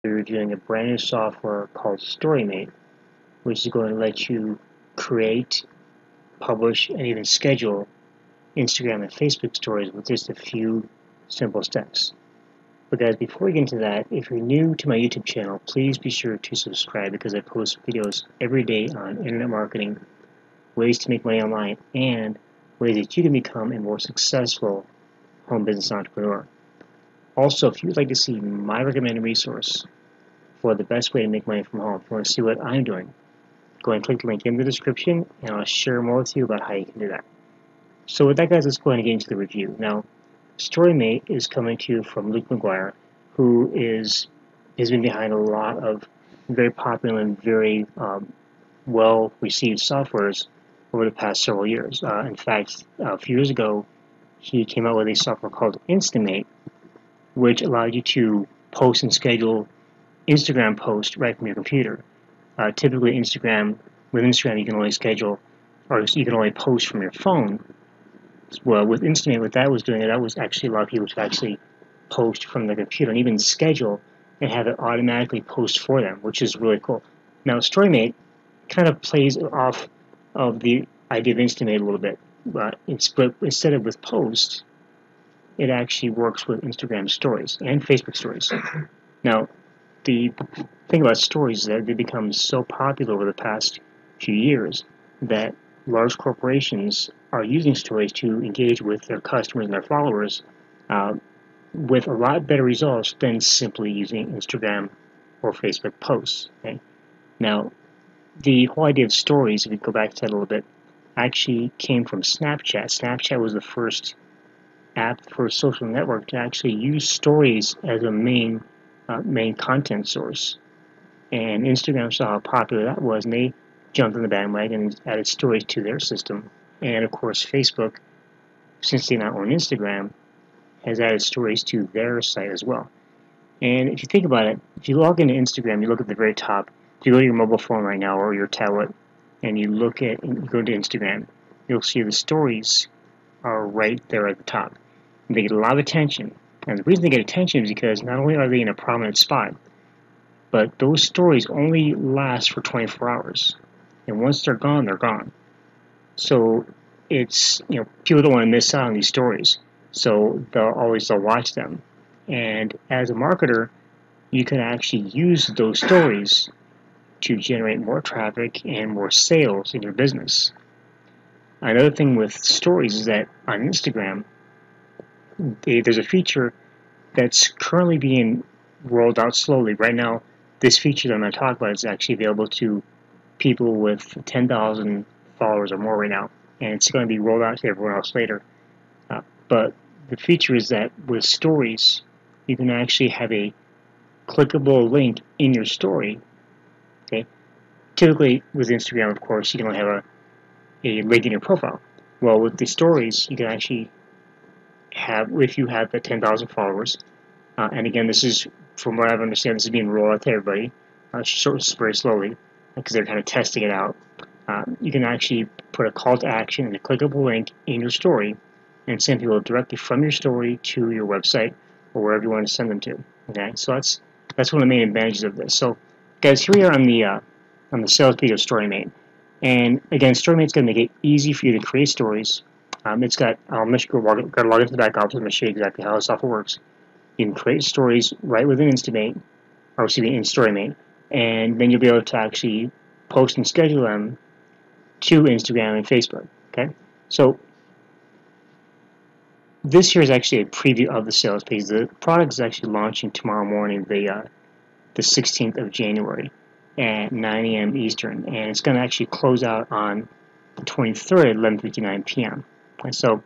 We're reviewing a brand new software called Storymate, which is going to let you create, publish, and even schedule Instagram and Facebook stories with just a few simple steps. But guys, before we get into that, if you're new to my YouTube channel, please be sure to subscribe because I post videos every day on internet marketing, ways to make money online, and ways that you can become a more successful home business entrepreneur. Also, if you'd like to see my recommended resource for the best way to make money from home, if you want to see what I'm doing, go ahead and click the link in the description, and I'll share more with you about how you can do that. So with that, guys, let's go ahead and get into the review. Now, Storymate is coming to you from Luke Maguire, who has been behind a lot of very popular and very well-received softwares over the past several years. In fact, a few years ago, he came out with a software called Storymate, which allowed you to post and schedule Instagram posts right from your computer. Typically, with Instagram, you can only schedule, or you can only post from your phone. Well, with Storymate, what that was doing, that was actually allow people to actually post from their computer and even schedule and have it automatically post for them, which is really cool. Now, Storymate kind of plays off of the idea of Storymate a little bit, but instead of with posts, it actually works with Instagram stories and Facebook stories. Now, the thing about stories is that they become so popular over the past few years that large corporations are using stories to engage with their customers and their followers with a lot better results than simply using Instagram or Facebook posts. Okay? Now, the whole idea of stories, if we go back to that a little bit, actually came from Snapchat. Snapchat was the first app for a social network to actually use stories as a main content source. And Instagram saw how popular that was, and they jumped on the bandwagon and added stories to their system. And of course, Facebook, since they now own Instagram, has added stories to their site as well. And if you think about it, if you log into Instagram, you look at the very top. If you go to your mobile phone right now or your tablet, and you go to Instagram, you'll see the stories are right there at the top. And they get a lot of attention. And the reason they get attention is because not only are they in a prominent spot, but those stories only last for 24 hours. And once they're gone, they're gone. So it's, people don't want to miss out on these stories. So they'll watch them. And as a marketer, you can actually use those stories to generate more traffic and more sales in your business. Another thing with stories is that on Instagram, there's a feature that's currently being rolled out slowly. Right now, this feature that I'm going to talk about is actually available to people with 10,000 followers or more right now, and it's going to be rolled out to everyone else later. But the feature is that with stories, you can actually have a clickable link in your story. Okay. Typically, with Instagram, of course, you can only have a link in your profile. Well, with the stories, you can actually have, if you have the 10,000 followers, and again, this is, from what I understand, this is being rolled out to everybody, very slowly, because they're kind of testing it out. You can actually put a call to action and a clickable link in your story and send people directly from your story to your website or wherever you want to send them to. Okay, so that's one of the main advantages of this. So, guys, here we are on the sales page of Storymate, and again, Storymate's going to make it easy for you to create stories. It's got I'm going to log into the back office. I'm going to show you exactly how the software works. You can create stories right within in Storymate, and then you'll be able to actually post and schedule them to Instagram and Facebook. Okay, so this here is actually a preview of the sales page. The product is actually launching tomorrow morning, the 16th of January at 9 a.m. Eastern, and it's going to actually close out on the 23rd at 11:59 p.m. Okay, so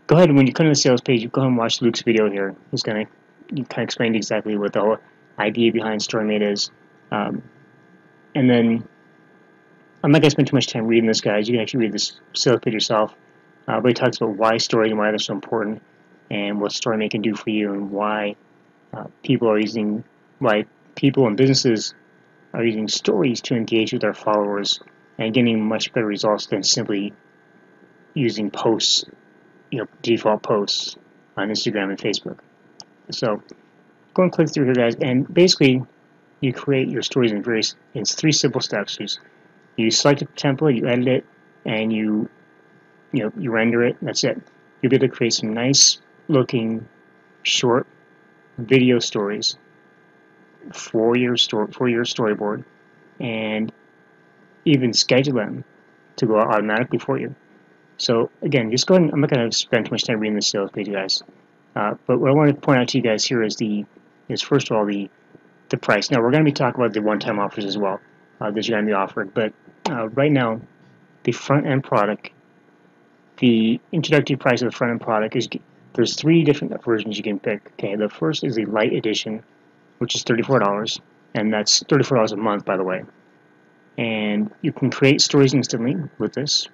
go ahead, and when you come to the sales page, you go ahead and watch Luke's video here. He's going to kind of explain exactly what the whole idea behind Storymate is. And then I'm not going to spend too much time reading this, guys. You can actually read this sales page yourself. But he talks about why stories and why they're so important, and what Storymate can do for you, and why people and businesses are using stories to engage with their followers and getting much better results than simply using posts, default posts on Instagram and Facebook. So go and click through here, guys, and basically you create your stories in 3 simple steps. You select a template, you edit it, and you render it. That's it. You'll be able to create some nice looking short video stories for your storyboard, and even schedule them to go out automatically for you. So again, just go ahead and, I'm not going to spend too much time reading the sales page, guys. But what I want to point out to you guys here is first of all the price. Now we're going to be talking about the one-time offers as well that you're going to be offered. But right now, the front-end product, the introductory price of the front-end product is, there's 3 different versions you can pick. Okay, the first is the light edition, which is $34, and that's $34 a month, by the way. And you can create stories instantly with this.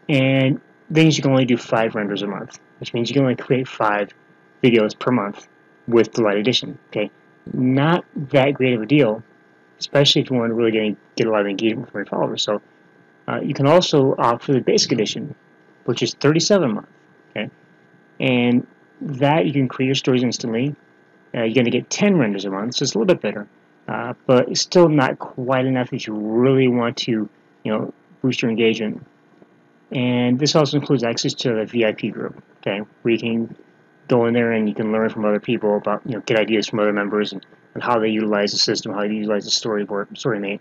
And then you can only do 5 renders a month, which means you can only create 5 videos per month with the light edition. Okay, not that great of a deal, especially if you want to really get a lot of engagement from your followers. So you can also opt for the basic edition, which is $37 a month. Okay, and that you can create your stories instantly. You're going to get 10 renders a month, so it's a little bit better, but it's still not quite enough if you really want to, boost your engagement. And this also includes access to the VIP group, okay, where you can go in there and you can learn from other people about, get ideas from other members and how they utilize the system, how they utilize the Storymate,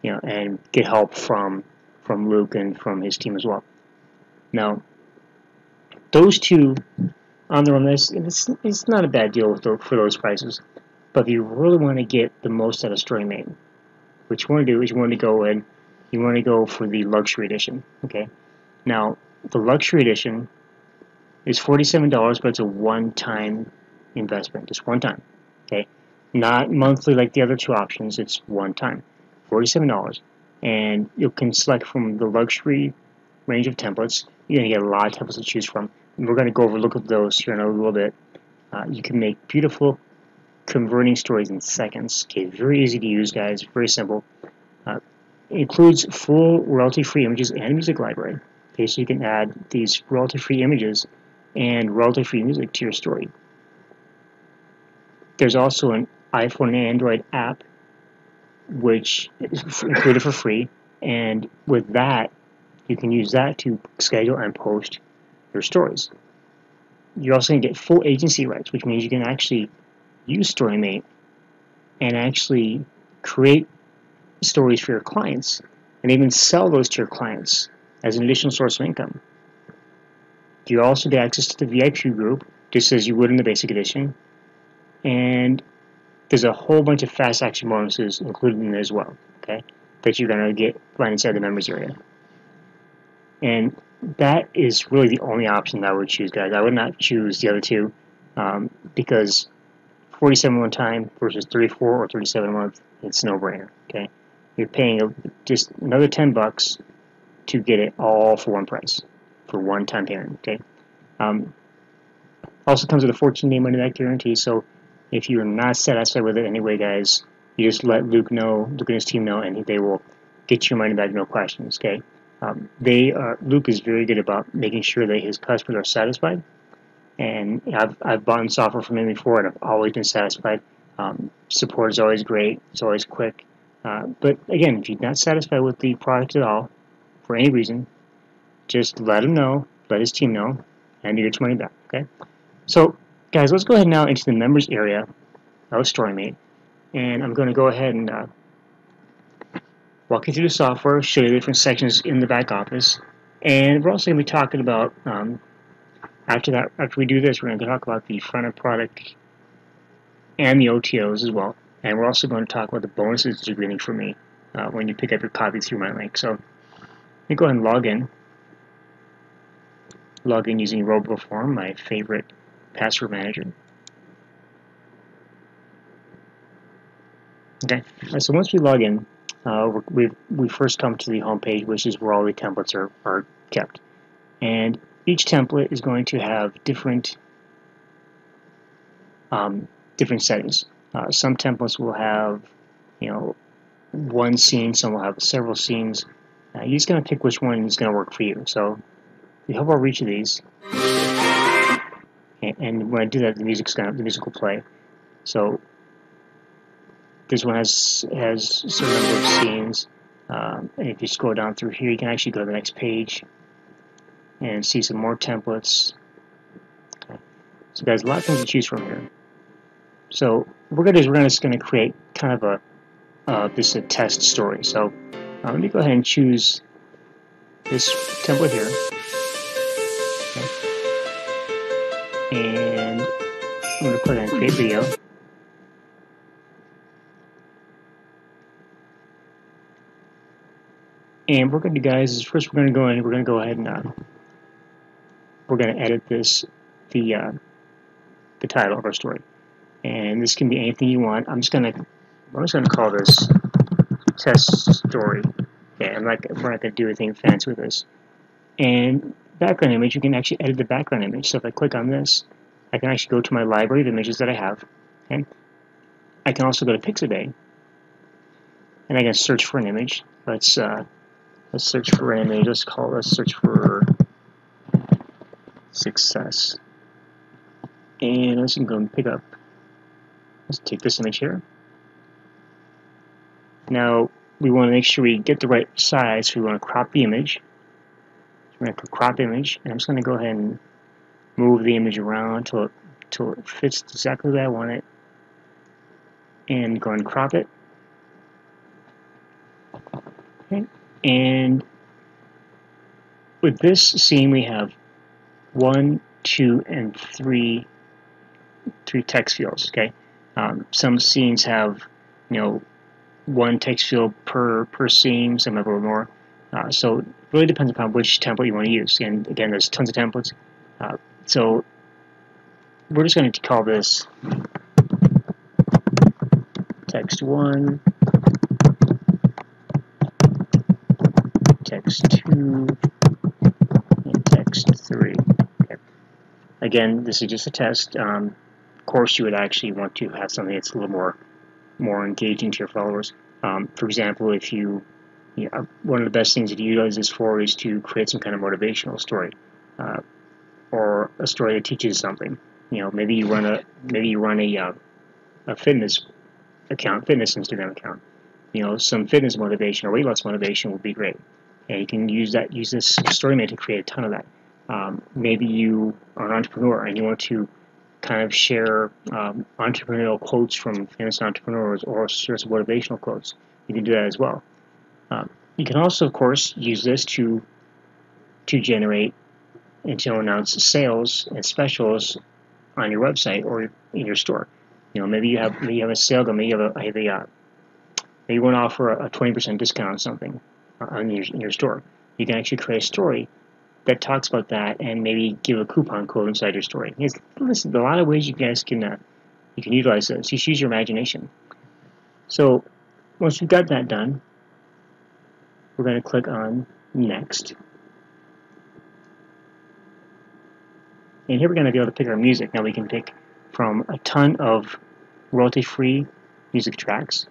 and get help from Luke and from his team as well. Now, those two on their own, it's not a bad deal for those prices. But if you really want to get the most out of Storymate, what you want to do is you want to go for the luxury edition, okay? Now, the luxury edition is $47, but it's a one-time investment, just one time, okay? Not monthly like the other 2 options, it's one time, $47. And you can select from the luxury range of templates. You're going to get a lot of templates to choose from. And we're going to look at those here in a little bit. You can make beautiful converting stories in seconds. Okay, very easy to use, guys, very simple. It includes full royalty-free images and music library. Okay, so you can add these royalty-free images and royalty-free music to your story. There's also an iPhone and Android app, which is included for free, and with that, you can use that to schedule and post your stories. You're also going to get full agency rights, which means you can actually use Storymate and actually create stories for your clients and even sell those to your clients as an additional source of income. You also get access to the VIP group, just as you would in the basic edition, and there's a whole bunch of fast action bonuses included in there as well, okay, that you're going to get right inside the members area. And that is really the only option that I would choose, guys. I would not choose the other 2 because $47 one time versus $34 or $37 a month, it's a no-brainer, okay? You're paying just another $10 to get it all for one price, for one-time payment, okay? Also comes with a 14-day money-back guarantee, so if you're not satisfied with it anyway, guys, you just let Luke and his team know, and they will get your money back, no questions, okay? Luke is very good about making sure that his customers are satisfied, and I've bought software from him before, and I've always been satisfied. Support is always great, it's always quick. But again, if you're not satisfied with the product at all, for any reason, just let him know, let his team know, and you get your money back, okay? So, guys, let's go ahead now into the members area of Storymate, and I'm going to go ahead and walk you through the software, show you the different sections in the back office, and we're also going to be talking about, after we do this, we're going to talk about the front-end product and the OTOs as well, and we're also going to talk about the bonuses that you're getting from me when you pick up your copy through my link. So, let me go ahead and log in. Log in using RoboForm, my favorite password manager. Okay, so once we log in, we first come to the home page, which is where all the templates are kept. And each template is going to have different settings. Some templates will have, one scene, some will have several scenes. You're just going to pick which one is going to work for you. So we hover over each of these, and when I do that, the music will play. So this one has a certain number of scenes, and if you scroll down through here, you can actually go to the next page and see some more templates. Okay. So there's a lot of things to choose from here. So what we're going to do is we're just going to create kind of this is a test story. So let me go ahead and choose this template here. Okay. And I'm going to click on create video. And what we're going to do, guys, is first we're going to go in and we're going to go ahead and we're going to edit the title of our story. And this can be anything you want. I'm just going to call this test story. Okay, we're not going to do anything fancy with this. And background image, you can actually edit the background image. So if I click on this, I can actually go to my library of images that I have. Okay, I can also go to Pixabay, and I can search for an image. Let's search for an image. Let's search for success. And let's go and pick up. Let's take this image here. Now we want to make sure we get the right size. So we want to crop the image. So we're going to crop image, and I'm just going to go ahead and move the image around till it fits exactly the way I want it, and go and crop it. Okay. And with this scene, we have 1, 2, and 3 text fields. Okay. Some scenes have, one text field per scene. Some have a little more. So it really depends upon which template you want to use. And again, there's tons of templates. So we're just going to call this text 1, text 2, and text 3. Okay. Again, this is just a test. Of course, you would actually want to have something that's a little more engaging to your followers. For example, if one of the best things to utilize this for is to create some kind of motivational story, or a story that teaches something. Maybe you run a fitness Instagram account. Some fitness motivation or weight loss motivation would be great. And you can use this Storymate to create a ton of that. Maybe you are an entrepreneur and you want to kind of share entrepreneurial quotes from famous entrepreneurs, or share some motivational quotes. You can do that as well. You can also, of course, use this to generate and to announce sales and specials on your website or in your store. Maybe you have a sale going. Maybe you want to offer a 20% discount on something in your store. You can actually create a story that talks about that, and maybe give a coupon code inside your story. Listen, a lot of ways you guys can utilize this. Just use your imagination. So once you've got that done, we're going to click on Next. And here we're going to be able to pick our music. Now we can pick from a ton of royalty-free music tracks.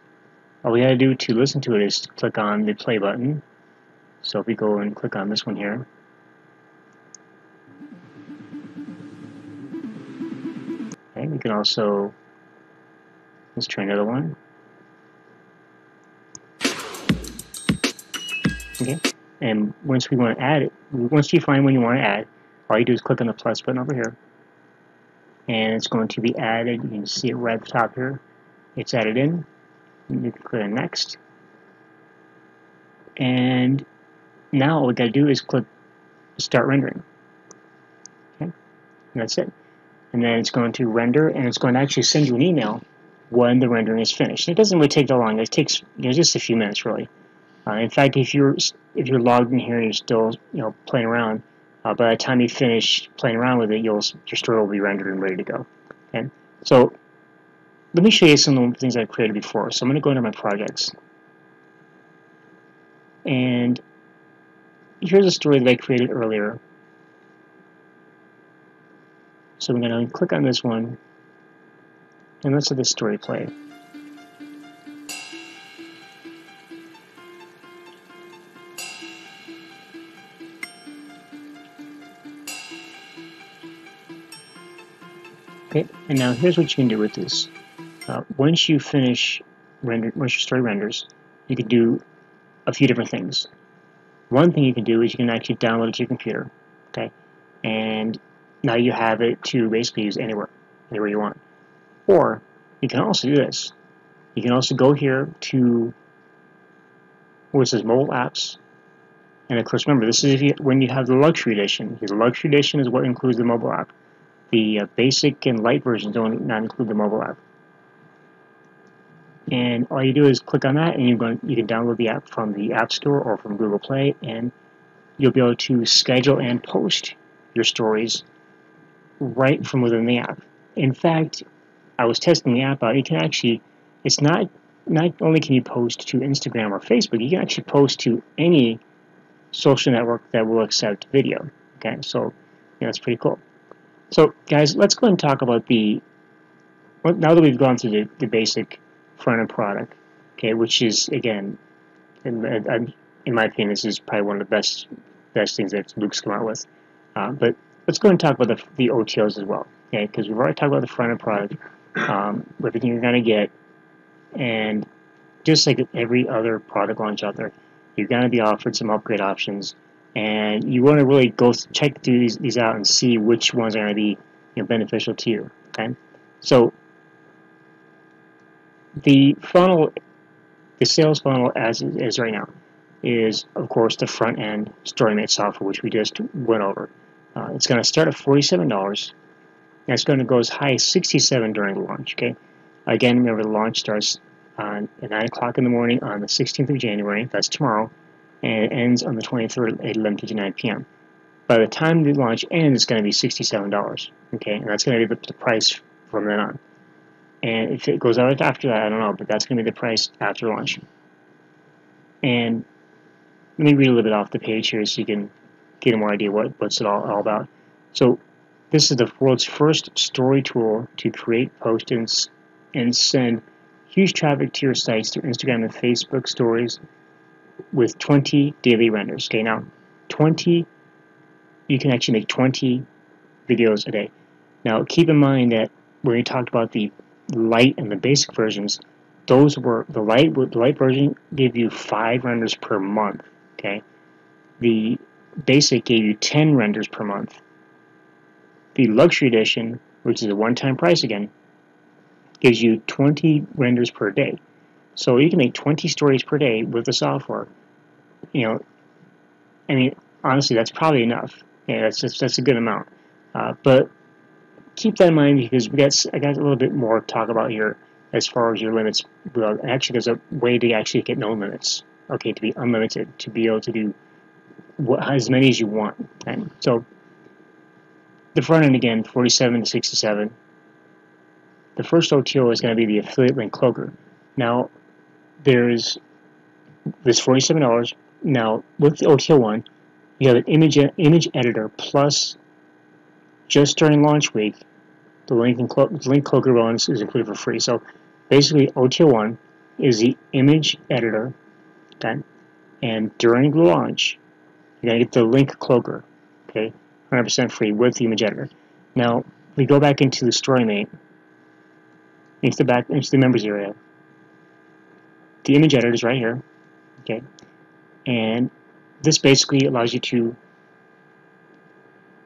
All we got to do to listen to it is click on the play button. So if we go and click on this one here, okay, we can also, let's try another one. Okay, and once we want to add it, once you find one you want to add, all you do is click on the plus button over here, and it's going to be added. You can see it right at the top here. It's added in. You can click on Next, and now all we got to do is click Start Rendering. Okay, and that's it. And then it's going to render, and it's going to actually send you an email when the rendering is finished. It doesn't really take that long. It takes just a few minutes, really. In fact, if you're logged in here and you're still playing around, by the time you finish playing around with it, your story will be rendered and ready to go. Okay, so let me show you some of the things I've created before. So I'm going to go into my projects, and here's a story that I created earlier. So I'm going to click on this one, and let's let this story play. Okay, and now here's what you can do with this. Once you finish once your story renders, you can do a few different things. One thing you can do is you can actually download it to your computer, okay, and now you have it to basically use anywhere you want. Or you can also do this. You can also go here to where it says mobile apps, and of course remember this is when you have the luxury edition. The luxury edition is what includes the mobile app. The basic and light versions don't not include the mobile app. And all you do is click on that, and you can download the app from the App Store or from Google Play, and you'll be able to schedule and post your stories right from within the app. In fact, I was testing the app out. You can actually, it's not only can you post to Instagram or Facebook, you can actually post to any social network that will accept video. Okay, so that's pretty cool. So guys, let's go ahead and talk about now that we've gone through the basic front-end product, okay, which is, again, in my opinion, this is probably one of the best things that Luke's come out with. But let's go and talk about the OTOs as well, okay, because we've already talked about the front-end product, everything you're going to get, and just like every other product launch out there, you're going to be offered some upgrade options, and you want to really go check these out and see which ones are going to be beneficial to you, okay? So the sales funnel as it is right now is, of course, the front-end Storymate software, which we just went over. It's going to start at $47, and it's going to go as high as $67 during the launch, okay? Again, remember the launch starts at 9 o'clock in the morning on the 16th of January, that's tomorrow, and it ends on the 23rd at 11:59 p.m. By the time the launch ends, it's going to be $67, okay? And that's going to be the price from then on. And if it goes out after that, I don't know, but that's going to be the price after launch. And let me read a little bit off the page here so you can get a more idea what's it all about. So this is the world's first story tool to create, post, and send huge traffic to your sites through Instagram and Facebook stories with 20 daily renders. Okay, now 20, you can actually make 20 videos a day. Now keep in mind that when we talked about the light and the basic versions, those were the light version gave you 5 renders per month. Okay, the basic gave you 10 renders per month. The luxury edition, which is a one-time price again, gives you 20 renders per day. So you can make 20 stories per day with the software. I mean, honestly, that's probably enough. Yeah, that's a good amount. But keep that in mind because I got a little bit more to talk about here as far as your limits. Well, actually, there's a way to actually get no limits. Okay, to be unlimited, to be able to do as many as you want. Okay? So the front end again, 47 to 67. The first OTO is going to be the affiliate link cloaker. Now, there's this $47. Now, with the OTO one, you have an image editor plus, just during launch week, the link cloaker bonus is included for free. So basically, OTO one is the image editor, okay? And during the launch, you're going to get the link cloaker, okay? 100% free with the image editor. Now, we go back into the Storymate, into the members area. The image editor is right here, okay? And this basically allows you to,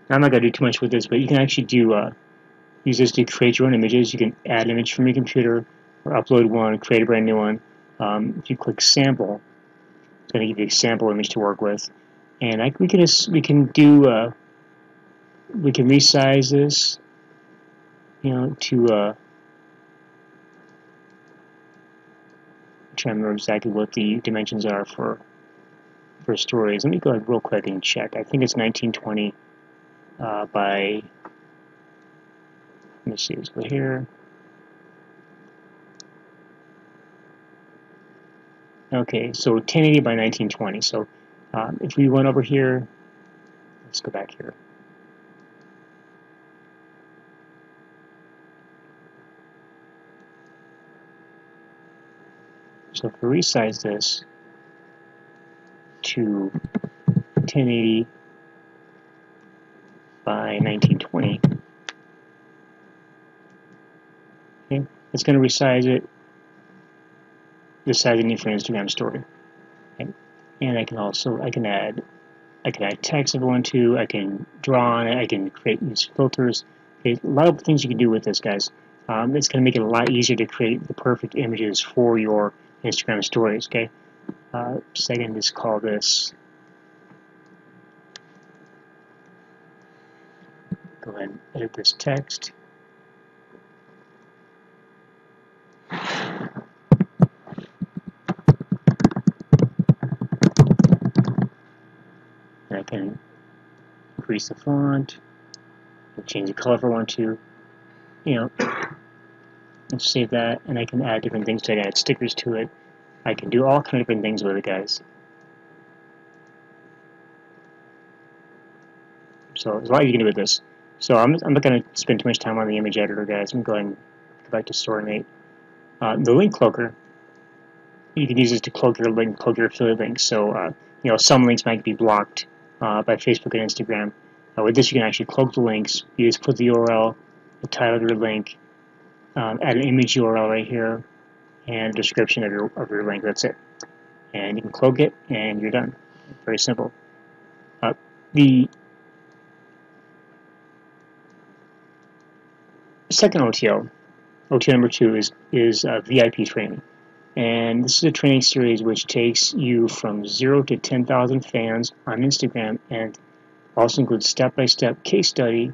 I'm not going to do too much with this, but you can actually use this to create your own images. You can add an image from your computer or upload one, create a brand new one. If you click sample, it's going to give you a sample image to work with. And we can resize this, to I'm trying to remember exactly what the dimensions are for stories. Let me go ahead real quick and check. I think it's 1920 by, let me see, let's go here. Okay, so 1080 by 1920. So if we went over here, let's go back here. So if we resize this to 1080 by 1920, okay, it's going to resize it the size I need for an Instagram story. Okay. And I can add text if I want to. I can draw on it. I can use filters. Okay, a lot of things you can do with this, guys. It's going to make it a lot easier to create the perfect images for your Instagram stories. Okay. So I can just call this. Go ahead and edit this text. And I can increase the font, change the color if I want to, and save that, and I can add different things to it, add stickers to it. I can do all kind of different things with it, guys. So there's a lot you can do with this. So I'm not going to spend too much time on the image editor, guys. I'm going to go back to Storymate. The link cloaker, you can use this to cloak your link, cloak your affiliate links. So some links might be blocked by Facebook and Instagram. With this, you can actually cloak the links. You just put the URL, the title of your link, add an image URL right here, and a description of your link. That's it. And you can cloak it, and you're done. Very simple. The second OTO number 2, is VIP training. And this is a training series which takes you from 0 to 10,000 fans on Instagram, and also includes step-by-step case study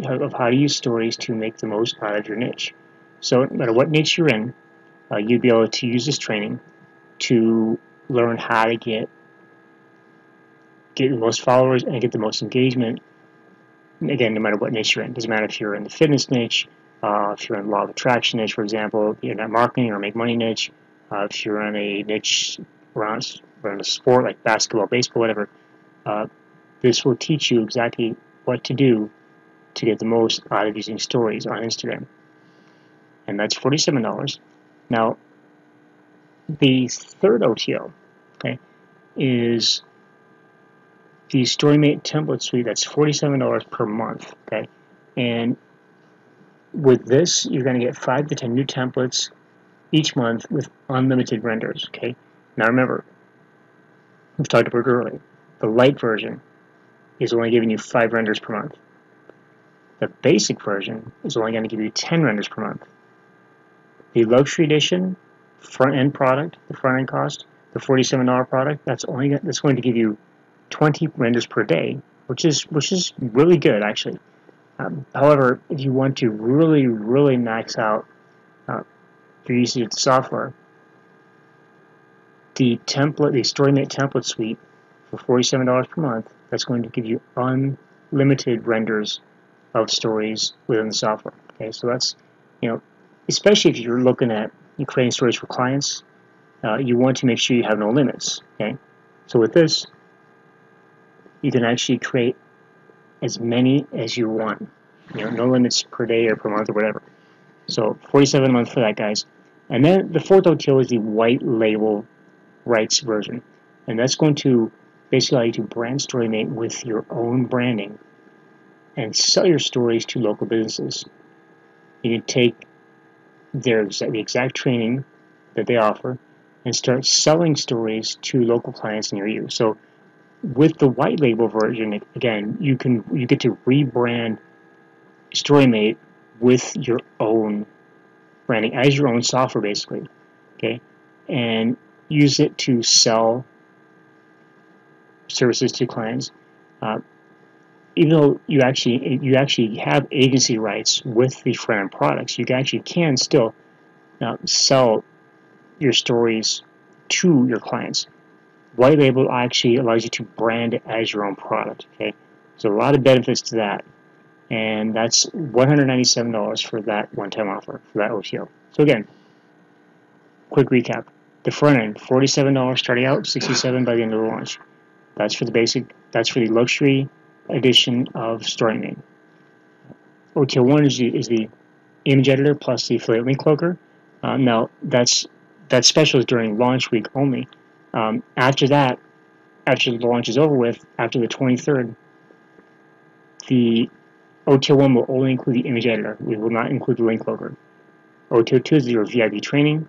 of how to use stories to make the most out of your niche. So no matter what niche you're in, you'll be able to use this training to learn how to get the most followers and get the most engagement. Again, no matter what niche you're in. Doesn't matter if you're in the fitness niche, if you're in law of attraction niche, for example, internet marketing or make money niche, if you're in a niche around a sport like basketball, baseball, whatever, this will teach you exactly what to do to get the most out of using stories on Instagram. And that's $47. Now, the third OTO, okay, is the Storymate template suite. That's $47 per month, okay? And with this, you're going to get 5 to 10 new templates each month with unlimited renders, okay? Now remember, we've talked about it earlier. The light version is only giving you 5 renders per month. The basic version is only going to give you 10 renders per month. The luxury edition front-end product, the front-end cost, the $47 product, that's going to give you 20 renders per day, which is really good, actually. However, if you want to really max out your usage of the software, the Storymate template suite for $47 per month, that's going to give you unlimited renders of stories within the software. Okay, so that's, especially if you're looking at creating stories for clients, you want to make sure you have no limits. Okay, so with this, you can actually create as many as you want. No limits per day or per month or whatever. So $47 a month for that, guys. And then the fourth OTO is the white label rights version, and that's going to basically allow you to brand Storymate with your own branding and sell your stories to local businesses. You can take the exact training that they offer and start selling stories to local clients near you. So with the white label version, again, you get to rebrand Storymate with your own branding as your own software, basically, okay, and use it to sell services to clients. Even though you actually have agency rights with the front-end products, you actually can still sell your stories to your clients. White label actually allows you to brand it as your own product. Okay, so a lot of benefits to that, and that's $197 for that one-time offer for that OTO. So again, quick recap: the front end, $47 starting out, $67 by the end of the launch. That's for the basic. That's for the luxury edition of Storymate. OTO 1 is the image editor plus the affiliate link cloaker. Now that special is during launch week only. After that, after the launch is over with, after the 23rd, the OTO 1 will only include the image editor. We will not include the link cloaker. OTO2 is your VIP training.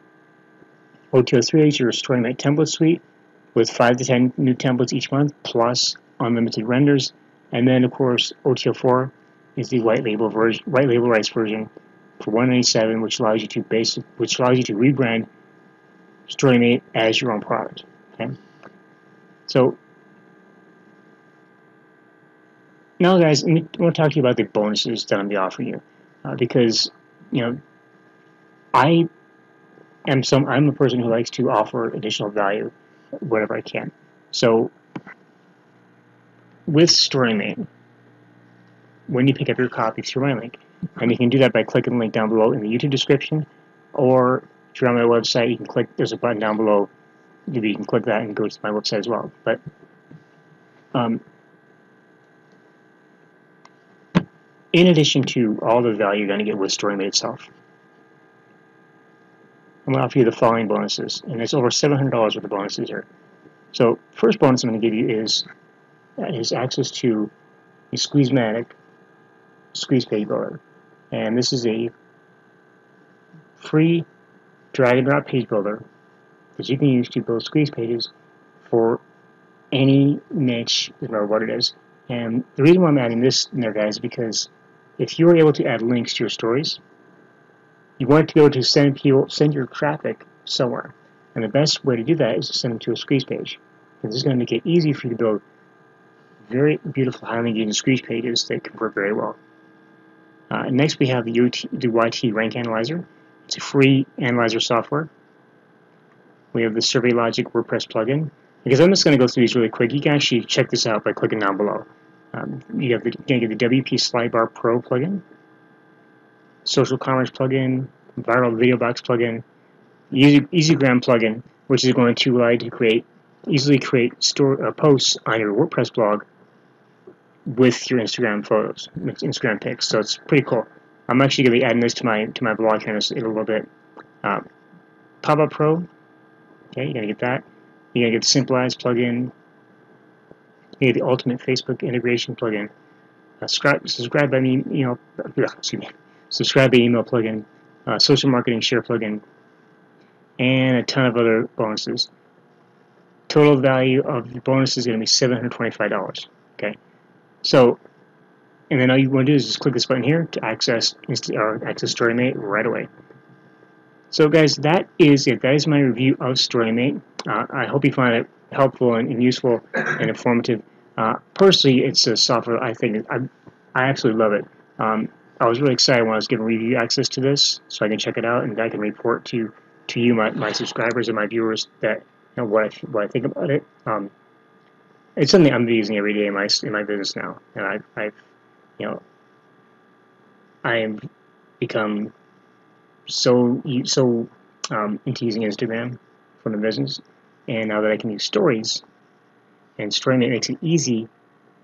OTO3 is your Storymate template suite with 5 to 10 new templates each month, plus unlimited renders. And then, of course, OTO4 is the white label rights version for $197, which allows you to rebrand Storymate as your own product. Okay. So now, guys, I want to talk to you about the bonuses that I'm going to offer you, because I'm a person who likes to offer additional value wherever I can. So with Storymate, when you pick up your copy through my link, and you can do that by clicking the link down below in the YouTube description, or if you're on my website, you can click, there's a button down below, you can click that and go to my website as well. But in addition to all the value you're going to get with Storymate itself, I'm going to offer you the following bonuses, and there's over $700 worth of bonuses here. So first bonus I'm going to give you is access to a Squeezematic squeeze page builder, and this is a free drag and drop page builder that you can use to build squeeze pages for any niche, no matter what it is. And the reason why I'm adding this in there, guys, is because if you are able to add links to your stories, you want to be able to send your traffic somewhere. And the best way to do that is to send them to a squeeze page. And this is going to make it easy for you to build very beautiful, highly engaging squeeze pages that convert very well. Next, we have the YT Rank Analyzer. It's a free analyzer software. We have the Survey Logic WordPress plugin. Because I'm just going to go through these really quick. You can actually check this out by clicking down below. You're going to get the WP Slidebar Pro plugin, Social Commerce plugin, Viral Video Box plugin, EasyGram plugin, which is going to allow you to easily create posts on your WordPress blog with your Instagram photos, Instagram pics. So it's pretty cool. I'm actually going to be adding this to my blog here in a little bit. Pop-Up Pro. Okay, you're going to get that. You're going to get the Simplize plugin. You get the Ultimate Facebook Integration plugin. Subscribe by email plugin. Social Marketing Share plugin, and a ton of other bonuses. Total value of the bonus is going to be $725. Okay, so, and then all you want to do is just click this button here to access Storymate right away. So, guys, that is it. That is my review of Storymate. I hope you find it helpful and useful and informative. Personally, it's a software I absolutely love it. I was really excited when I was given review access to this, so I can check it out and I can report to you, my subscribers and my viewers, that what I think about it. It's something I'm using every day in my business now, and I have become so into using Instagram for the business, and now that I can use stories, and Storymate makes it easy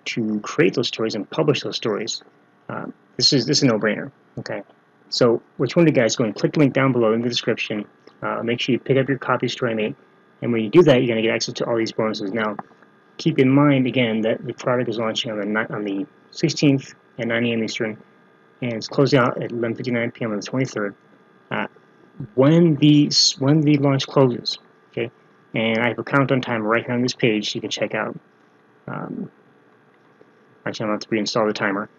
to create those stories and publish those stories. This is a no-brainer. Okay, so what you want to do, guys, go and click the link down below in the description. Make sure you pick up your copy of Storymate, and when you do that, you're going to get access to all these bonuses. Now, keep in mind again that the product is launching on the 16th at 9 a.m. Eastern, and it's closing out at 11:59 p.m. on the 23rd. When the launch closes, okay, and I have a countdown timer right here on this page you can check out. Actually, I'm going to have to reinstall the timer,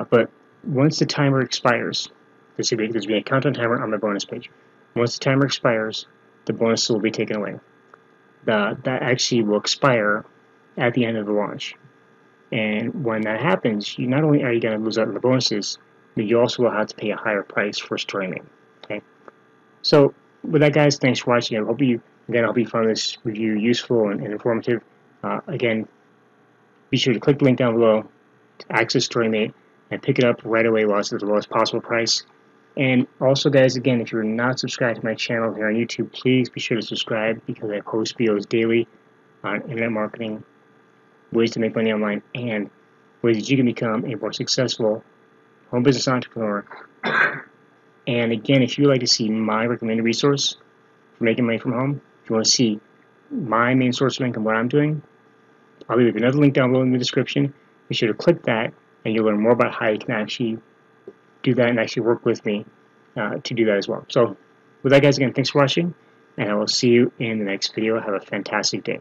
but once the timer expires, there's going to be a countdown timer on the bonus page. Once the timer expires, the bonus will be taken away. That actually will expire at the end of the launch. And when that happens, not only are you going to lose out on the bonuses, but you also will have to pay a higher price for Storymate. Okay. So with that, guys, thanks for watching. I hope you found this review useful and informative. Again, be sure to click the link down below to access Storymate and pick it up right away while it's at the lowest possible price. And also, guys, again, if you're not subscribed to my channel here on YouTube, please be sure to subscribe, because I post videos daily on internet marketing, ways to make money online, and ways that you can become a more successful home business entrepreneur. And again, if you would like to see my recommended resource for making money from home, if you want to see my main source of income, what I'm doing, I'll leave another link down below in the description. Be sure to click that, and you'll learn more about how you can actually do that and actually work with me to do that as well. So with that, guys, again, thanks for watching, and I will see you in the next video. Have a fantastic day.